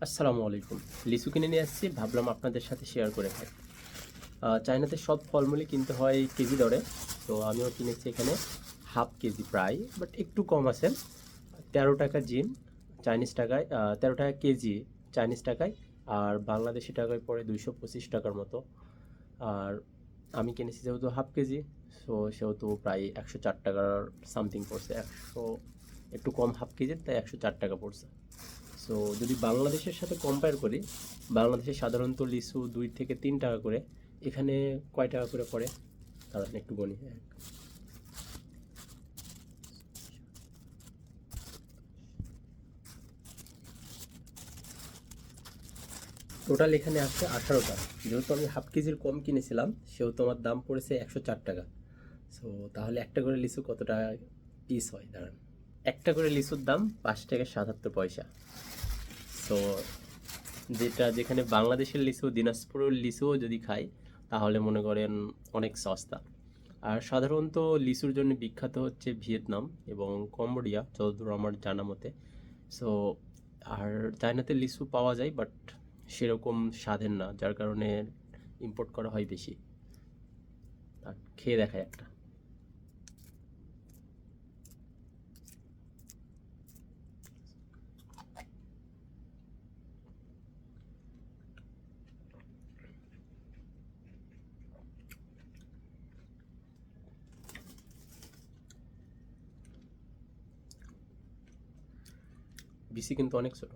আসসালামু আলাইকুম। লিচু কিনে নিয়ে আসছি, ভাবলাম আপনাদের সাথে শেয়ার করে খাই। চায়নাতে সব ফলমূলই কিনতে হয় কেজি দরে। তো আমিও কিনেছি এখানে হাফ কেজি প্রায়, বাট একটু কম আছে। 13 টাকা জিন চাইনিজ টাকায়, 13 টাকা কেজি চাইনিজ টাকায়, আর বাংলাদেশি টাকায় পড়ে 225 টাকার মতো। আর আমি কিনেছি যেহেতু হাফ কেজি, সেহেতু প্রায় 104 টাকার সামথিং পড়ছে। একটু কম হাফ কেজির, তাই 104 টাকা পড়ছে। সো যদি বাংলাদেশের সাথে কম্পেয়ার করি, বাংলাদেশে সাধারণত লিচু 2 থেকে 3 টাকা করে। এখানে কয় টাকা করে পড়ে দাঁড়ান একটু গণি। টোটাল এখানে আসছে 18টা। যেহেতু আমি হাফ কেজির কম কিনেছিলাম, সেহেতু আমার দাম পড়েছে 104 টাকা। সো তাহলে একটা করে লিচু কত টাকা পিস হয় দাঁড়ান। একটা করে লিচুর দাম 5 টাকা 77 পয়সা। সো যেখানে বাংলাদেশের লিচু, দিনাজপুরের লিচুও যদি খাই, তাহলে মনে করেন অনেক সস্তা। আর সাধারণত লিচুর জন্য বিখ্যাত হচ্ছে ভিয়েতনাম এবং কম্বোডিয়া, যতদূর আমার জানা মতে। সো আর চায়নাতে লিচু পাওয়া যায়, বাট সেরকম স্বাদের না, যার কারণে ইম্পোর্ট করা হয় বেশি। আর খেয়ে দেখায় একটা। বিসি কিন্তু অনেক ছোট।